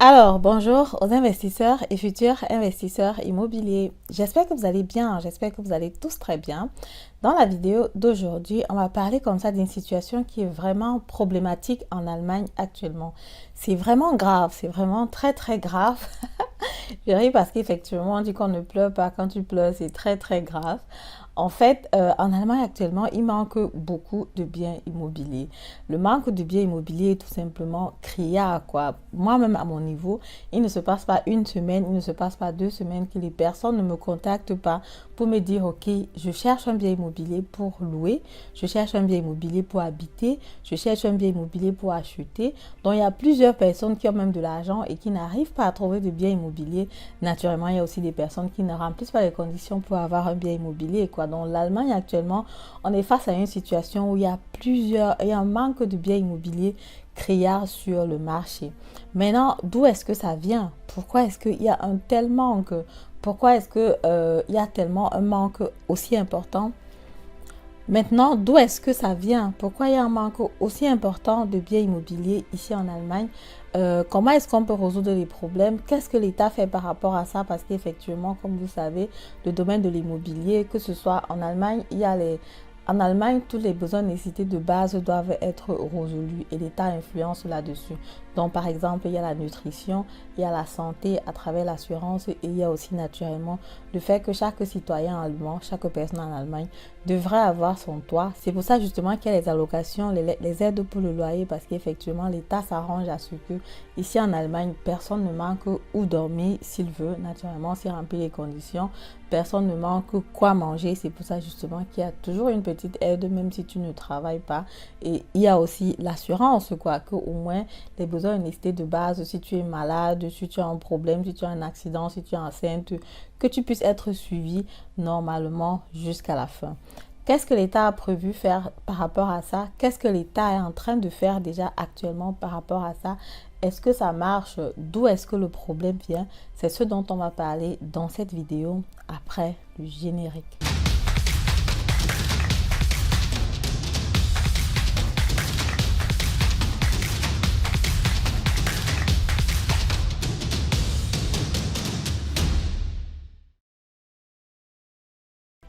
Alors, bonjour aux investisseurs et futurs investisseurs immobiliers. J'espère que vous allez bien, j'espère que vous allez tous très bien. Dans la vidéo d'aujourd'hui, on va parler comme ça d'une situation qui est vraiment problématique en Allemagne actuellement. C'est vraiment grave, c'est vraiment très très grave. Je ris parce qu'effectivement, on dit qu'on ne pleure pas. Quand tu pleures, c'est très très grave. En fait, en Allemagne actuellement, il manque beaucoup de biens immobiliers. Le manque de biens immobiliers est tout simplement criard, quoi. Moi-même, à mon niveau, il ne se passe pas une semaine, il ne se passe pas 2 semaines que les personnes ne me contactent pas pour me dire, OK, je cherche un bien immobilier pour louer, je cherche un bien immobilier pour habiter, je cherche un bien immobilier pour acheter. Donc, il y a plusieurs personnes qui ont même de l'argent et qui n'arrivent pas à trouver de biens immobiliers. Naturellement, il y a aussi des personnes qui ne remplissent pas les conditions pour avoir un bien immobilier, quoi. Donc, l'Allemagne actuellement, on est face à une situation où il y a un manque de biens immobiliers criard sur le marché. Maintenant, d'où est-ce que ça vient? Pourquoi est-ce qu'il y a un tel manque? Pourquoi est-ce que il y a tellement un manque aussi important? Maintenant, d'où est-ce que ça vient? Pourquoi il y a un manque aussi important de biens immobiliers ici en Allemagne? Comment est-ce qu'on peut résoudre les problèmes? Qu'est-ce que l'État fait par rapport à ça? Parce qu'effectivement, comme vous savez, le domaine de l'immobilier, que ce soit en Allemagne, en Allemagne, tous les besoins nécessités de base doivent être résolus et l'État influence là-dessus. Donc, par exemple, il y a la nutrition, il y a la santé à travers l'assurance et il y a aussi naturellement le fait que chaque citoyen allemand, chaque personne en Allemagne devrait avoir son toit. C'est pour ça justement qu'il y a les allocations, les aides pour le loyer parce qu'effectivement, l'État s'arrange à ce que ici en Allemagne, personne ne manque où dormir s'il veut, naturellement, s'il remplit les conditions. Personne ne manque quoi manger. C'est pour ça justement qu'il y a toujours une petite aide même si tu ne travailles pas. Et il y a aussi l'assurance, quoi, que au moins les besoins et nécessités de base, si tu es malade, si tu as un problème, si tu as un accident, si tu es enceinte, que tu puisses être suivi normalement jusqu'à la fin. Qu'est-ce que l'État a prévu faire par rapport à ça? Qu'est-ce que l'État est en train de faire déjà actuellement par rapport à ça? Est-ce que ça marche? D'où est-ce que le problème vient? C'est ce dont on va parler dans cette vidéo après le générique.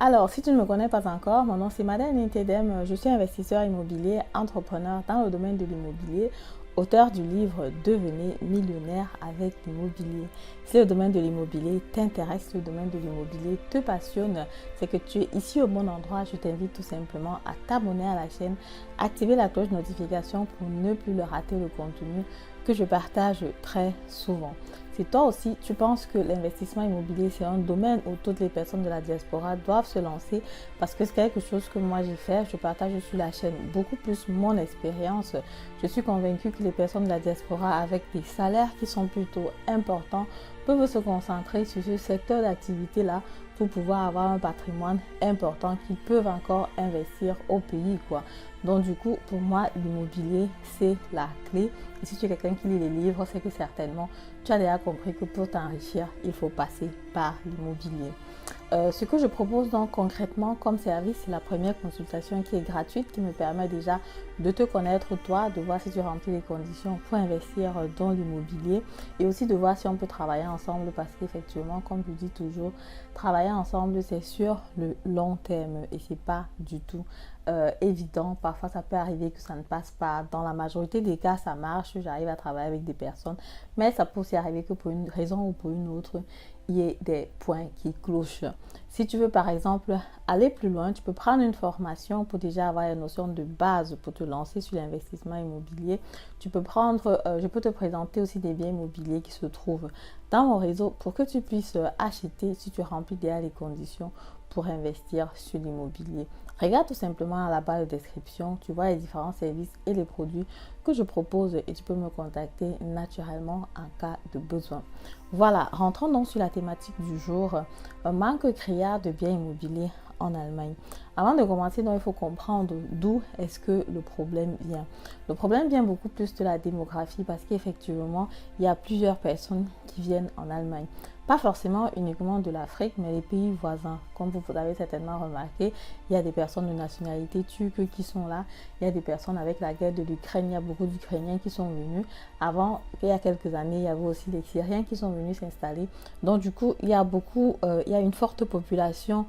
Alors, si tu ne me connais pas encore, mon nom c'est Madeleine Intedem, je suis investisseur immobilier, entrepreneur dans le domaine de l'immobilier, auteur du livre Devenez millionnaire avec l'immobilier. Si le domaine de l'immobilier t'intéresse, si le domaine de l'immobilier te passionne, c'est que tu es ici au bon endroit. Je t'invite tout simplement à t'abonner à la chaîne, activer la cloche de notification pour ne plus le rater le contenu que je partage très souvent. Si toi aussi tu penses que l'investissement immobilier c'est un domaine où toutes les personnes de la diaspora doivent se lancer parce que c'est quelque chose que moi j'ai fait, je partage sur la chaîne beaucoup plus mon expérience. Je suis convaincue que les personnes de la diaspora avec des salaires qui sont plutôt importants peuvent se concentrer sur ce secteur d'activité là pour pouvoir avoir un patrimoine important qu'ils peuvent encore investir au pays, quoi. Donc du coup, pour moi, l'immobilier, c'est la clé. Et si tu es quelqu'un qui lit les livres, c'est que certainement, tu as déjà compris que pour t'enrichir, il faut passer par l'immobilier. Ce que je propose donc concrètement comme service, c'est la première consultation qui est gratuite, qui me permet déjà de te connaître toi, de voir si tu remplis les conditions pour investir dans l'immobilier et aussi de voir si on peut travailler ensemble parce qu'effectivement, comme je dis toujours, travailler ensemble, c'est sur le long terme et c'est pas du tout évident. Parfois, ça peut arriver que ça ne passe pas. Dans la majorité des cas, ça marche. J'arrive à travailler avec des personnes, mais ça peut aussi arriver que pour une raison ou pour une autre, il y ait des points qui clochent. Si tu veux par exemple aller plus loin, tu peux prendre une formation pour déjà avoir une notion de base pour te lancer sur l'investissement immobilier. Tu peux prendre, je peux te présenter aussi des biens immobiliers qui se trouvent dans mon réseau pour que tu puisses acheter si tu remplis déjà les conditions pour investir sur l'immobilier. Regarde tout simplement à la barre de description, tu vois les différents services et les produits que je propose et tu peux me contacter naturellement en cas de besoin. Voilà, rentrons donc sur la thématique du jour, un manque criard de biens immobiliers en Allemagne. Avant de commencer, donc, il faut comprendre d'où est-ce que le problème vient. Le problème vient beaucoup plus de la démographie parce qu'effectivement, il y a plusieurs personnes qui viennent en Allemagne. pas forcément uniquement de l'Afrique, mais les pays voisins. Comme vous avez certainement remarqué, il y a des personnes de nationalité turque qui sont là. Il y a des personnes avec la guerre de l'Ukraine. Il y a beaucoup d'Ukrainiens qui sont venus. Avant, il y a quelques années, il y avait aussi les Syriens qui sont venus s'installer. Donc du coup, il y a une forte population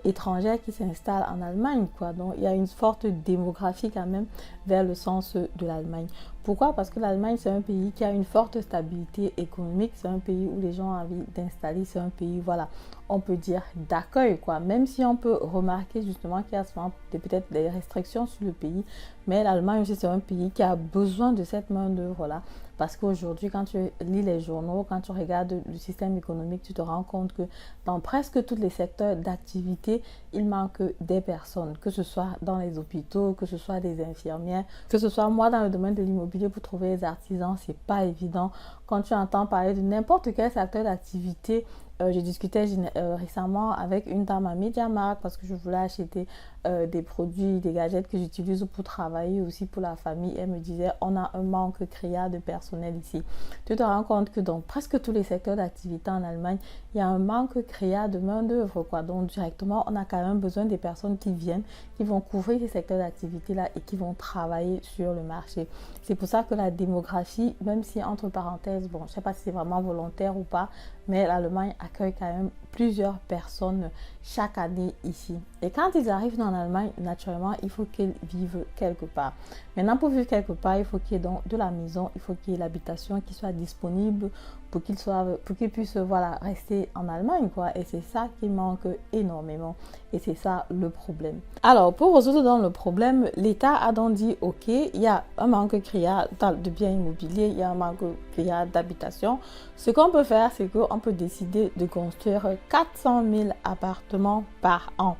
étrangère qui s'installe en Allemagne, quoi. Donc il y a une forte démographie quand même vers le sens de l'Allemagne. Pourquoi? Parce que l'Allemagne, c'est un pays qui a une forte stabilité économique, c'est un pays où les gens ont envie d'installer, c'est un pays, voilà, on peut dire d'accueil, quoi. Même si on peut remarquer justement qu'il y a souvent peut-être des restrictions sur le pays, mais l'Allemagne aussi, c'est un pays qui a besoin de cette main-d'œuvre-là. Parce qu'aujourd'hui, quand tu lis les journaux, quand tu regardes le système économique, tu te rends compte que dans presque tous les secteurs d'activité, il manque des personnes, que ce soit dans les hôpitaux, que ce soit des infirmières, que ce soit moi dans le domaine de l'immobilier pour trouver des artisans, c'est pas évident. Quand tu entends parler de n'importe quel secteur d'activité, je discutais récemment avec une dame à MediaMarkt parce que je voulais acheter des produits, des gadgets que j'utilise pour travailler aussi pour la famille. Elle me disait, on a un manque criard de personnel ici. Tu te rends compte que dans presque tous les secteurs d'activité en Allemagne, il y a un manque criard de main d'œuvre, quoi. Donc directement, on a quand même besoin des personnes qui viennent, qui vont couvrir ces secteurs d'activité-là et qui vont travailler sur le marché. C'est pour ça que la démographie, même si entre parenthèses, bon, je ne sais pas si c'est vraiment volontaire ou pas, mais l'Allemagne accueille quand même plusieurs personnes chaque année ici. Et quand ils arrivent en Allemagne, naturellement, il faut qu'ils vivent quelque part. Maintenant, pour vivre quelque part, il faut qu'il y ait donc de la maison, il faut qu'il y ait l'habitation qui soit disponible pour qu'ils puissent voilà, rester en Allemagne, quoi. Et c'est ça qui manque énormément. Et c'est ça le problème. Alors, pour résoudre dans le problème, l'État a donc dit, ok, il y a un manque criard de biens immobiliers, il y a un manque criard d'habitation. Ce qu'on peut faire, c'est qu'on peut décider de construire 400 000 appartements par an.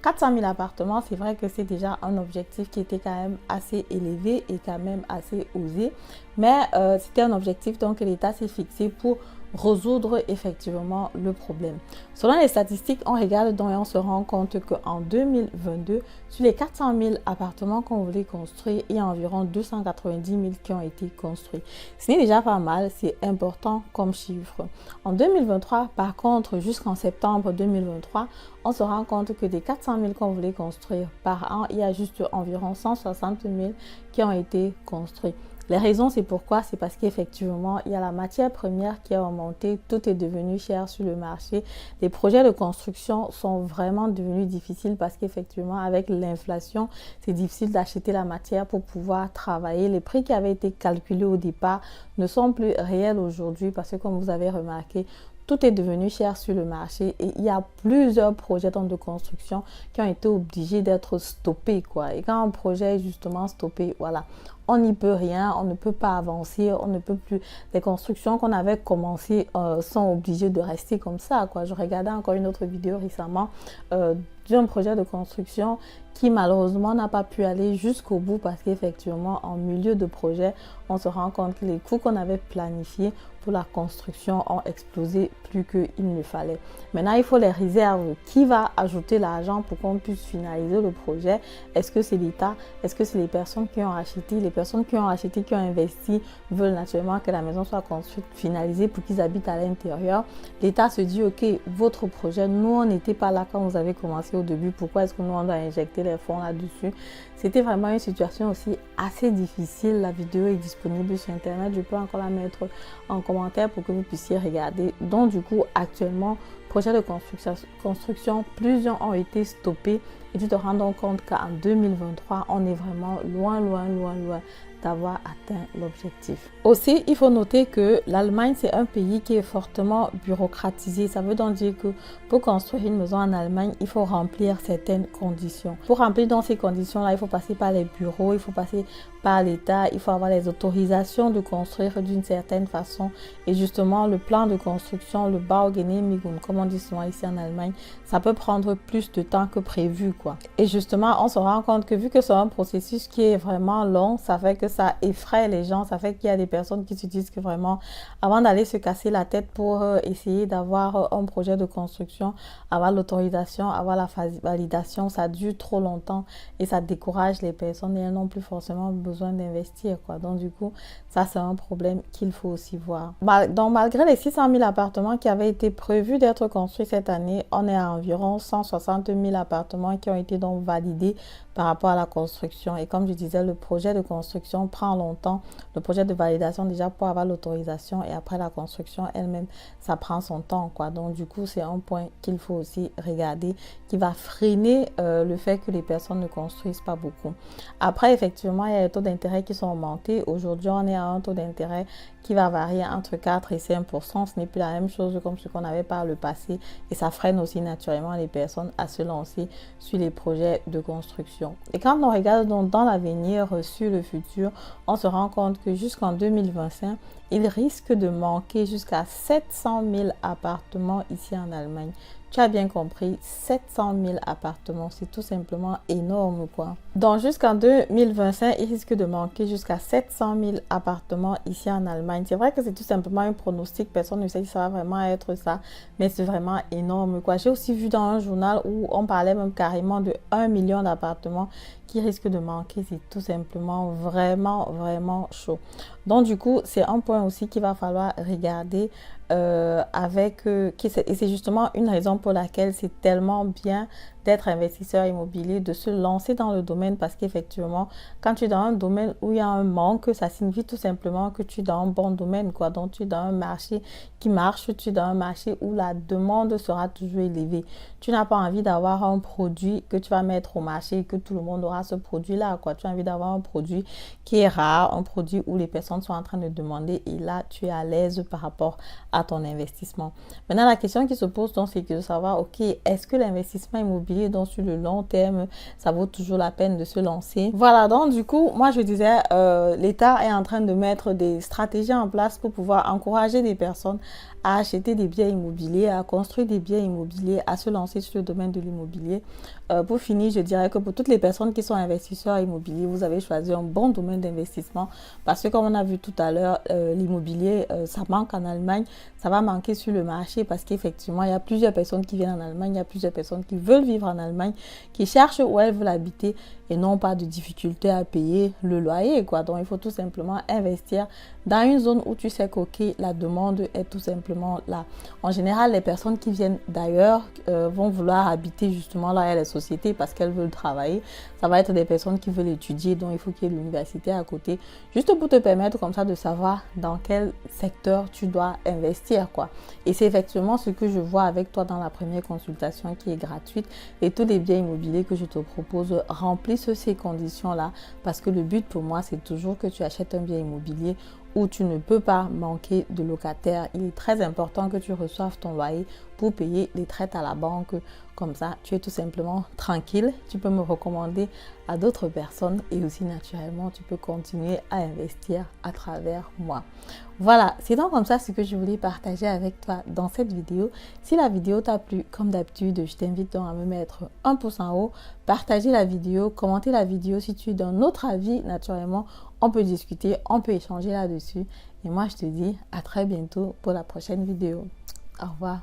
400 000 appartements, c'est vrai que c'est déjà un objectif qui était quand même assez élevé et quand même assez osé. Mais c'était un objectif donc que l'État s'est fixé pour résoudre effectivement le problème. Selon les statistiques, on regarde donc et on se rend compte qu'en 2022, sur les 400 000 appartements qu'on voulait construire, il y a environ 290 000 qui ont été construits. Ce n'est déjà pas mal, c'est important comme chiffre. En 2023, par contre, jusqu'en septembre 2023, on se rend compte que des 400 000 qu'on voulait construire par an, il y a juste environ 160 000 qui ont été construits. Les raisons, c'est pourquoi? C'est parce qu'effectivement, il y a la matière première qui a augmenté, tout est devenu cher sur le marché. Les projets de construction sont vraiment devenus difficiles parce qu'effectivement, avec l'inflation, c'est difficile d'acheter la matière pour pouvoir travailler. Les prix qui avaient été calculés au départ ne sont plus réels aujourd'hui parce que, comme vous avez remarqué, tout est devenu cher sur le marché et il y a plusieurs projets de construction qui ont été obligés d'être stoppés, quoi. Et quand un projet est justement stoppé, voilà, on n'y peut rien, on ne peut pas avancer, on ne peut plus. Les constructions qu'on avait commencées sont obligées de rester comme ça, quoi. Je regardais encore une autre vidéo récemment d'un projet de construction qui malheureusement n'a pas pu aller jusqu'au bout parce qu'effectivement en milieu de projet on se rend compte que les coûts qu'on avait planifiés pour la construction ont explosé plus qu'il ne fallait. Maintenant il faut les réserves. Qui va ajouter l'argent pour qu'on puisse finaliser le projet? Est-ce que c'est l'État? Est-ce que c'est les personnes qui ont acheté? Les personnes qui ont acheté, qui ont investi veulent naturellement que la maison soit construite, finalisée pour qu'ils habitent à l'intérieur. L'État se dit ok, votre projet, nous on n'était pas là quand vous avez commencé au début, pourquoi est-ce que nous on doit injecter les fonds là-dessus? C'était vraiment une situation aussi assez difficile. La vidéo est disponible sur internet, je peux encore la mettre en commentaire pour que vous puissiez regarder. Donc du coup actuellement, projet de construction, plusieurs ont été stoppés et tu te rends donc compte qu'en 2023 on est vraiment loin d'avoir atteint l'objectif. Aussi, il faut noter que l'Allemagne, c'est un pays qui est fortement bureaucratisé. Ça veut donc dire que pour construire une maison en Allemagne, il faut remplir certaines conditions. Pour remplir dans ces conditions-là, il faut passer par les bureaux, il faut passer par l'État, il faut avoir les autorisations de construire d'une certaine façon. Et justement, le plan de construction, le Baugenehmigung, comme on dit souvent ici en Allemagne, ça peut prendre plus de temps que prévu, quoi. Et justement, on se rend compte que vu que c'est un processus qui est vraiment long, ça fait que ça effraie les gens, ça fait qu'il y a des personnes qui se disent que vraiment, avant d'aller se casser la tête pour essayer d'avoir un projet de construction, avoir l'autorisation, avoir la validation, ça dure trop longtemps et ça décourage les personnes et elles n'ont plus forcément besoin besoin d'investir, quoi. Donc, du coup, ça, c'est un problème qu'il faut aussi voir. Donc, malgré les 600 000 appartements qui avaient été prévus d'être construits cette année, on est à environ 160 000 appartements qui ont été donc validés par rapport à la construction. Et comme je disais, le projet de construction prend longtemps. Le projet de validation, déjà, pour avoir l'autorisation, et après la construction elle-même, ça prend son temps, quoi. Donc, du coup, c'est un point qu'il faut aussi regarder, qui va freiner le fait que les personnes ne construisent pas beaucoup. Après, effectivement, il y a les taux d'intérêt qui sont augmentés. Aujourd'hui, on est à un taux d'intérêt qui va varier entre 4 et 5%. Ce n'est plus la même chose comme ce qu'on avait par le passé, et ça freine aussi naturellement les personnes à se lancer sur les projets de construction. Et quand on regarde donc dans l'avenir, sur le futur, on se rend compte que jusqu'en 2025, il risque de manquer jusqu'à 700 000 appartements ici en Allemagne. Tu as bien compris, 700 000 appartements, c'est tout simplement énorme, quoi. Donc, jusqu'en 2025, il risque de manquer jusqu'à 700 000 appartements ici en Allemagne. C'est vrai que c'est tout simplement un pronostic, personne ne sait si ça va vraiment être ça, mais c'est vraiment énorme, quoi. J'ai aussi vu dans un journal où on parlait même carrément de 1 million d'appartements qui risquent de manquer. C'est tout simplement vraiment chaud. Donc, du coup, c'est un point aussi qu'il va falloir regarder et c'est justement une raison pour laquelle c'est tellement bien d'être investisseur immobilier, de se lancer dans le domaine, parce qu'effectivement, quand tu es dans un domaine où il y a un manque, ça signifie tout simplement que tu es dans un bon domaine, quoi. Donc, tu es dans un marché qui marche, tu es dans un marché où la demande sera toujours élevée. Tu n'as pas envie d'avoir un produit que tu vas mettre au marché et que tout le monde aura ce produit-là, quoi. Tu as envie d'avoir un produit qui est rare, un produit où les personnes sont en train de demander, et là, tu es à l'aise par rapport à ton investissement. Maintenant, la question qui se pose donc, c'est de savoir, ok, est-ce que l'investissement immobilier, donc sur le long terme, ça vaut toujours la peine de se lancer? Voilà, donc du coup, moi je disais, l'État est en train de mettre des stratégies en place pour pouvoir encourager des personnes à acheter des biens immobiliers, à construire des biens immobiliers, à se lancer sur le domaine de l'immobilier. Pour finir, je dirais que pour toutes les personnes qui sont investisseurs immobiliers, vous avez choisi un bon domaine d'investissement, parce que comme on a vu tout à l'heure, l'immobilier, ça manque en Allemagne, ça va manquer sur le marché, parce qu'effectivement, il y a plusieurs personnes qui viennent en Allemagne, il y a plusieurs personnes qui veulent vivre en Allemagne, qui cherchent où elles veulent habiter et n'ont pas de difficulté à payer le loyer, quoi. Donc, il faut tout simplement investir dans une zone où tu sais que la demande est tout simplement là. En général, les personnes qui viennent d'ailleurs vont vouloir habiter justement là où il y a les sociétés, parce qu'elles veulent travailler. Ça va être des personnes qui veulent étudier, donc il faut qu'il y ait l'université à côté, juste pour te permettre comme ça de savoir dans quel secteur tu dois investir, quoi. Et c'est effectivement ce que je vois avec toi dans la première consultation qui est gratuite, et tous les biens immobiliers que je te propose remplissent ces conditions-là, parce que le but pour moi, c'est toujours que tu achètes un bien immobilier où tu ne peux pas manquer de locataires. Il est très important que tu reçoives ton loyer pour payer les traites à la banque. Comme ça, tu es tout simplement tranquille. Tu peux me recommander à d'autres personnes, et aussi naturellement, tu peux continuer à investir à travers moi. Voilà, c'est donc comme ça ce que je voulais partager avec toi dans cette vidéo. Si la vidéo t'a plu, comme d'habitude, je t'invite donc à me mettre un pouce en haut, partager la vidéo, commenter la vidéo si tu es d'un autre avis. Naturellement, on peut discuter, on peut échanger là-dessus. Et moi, je te dis à très bientôt pour la prochaine vidéo. Au revoir.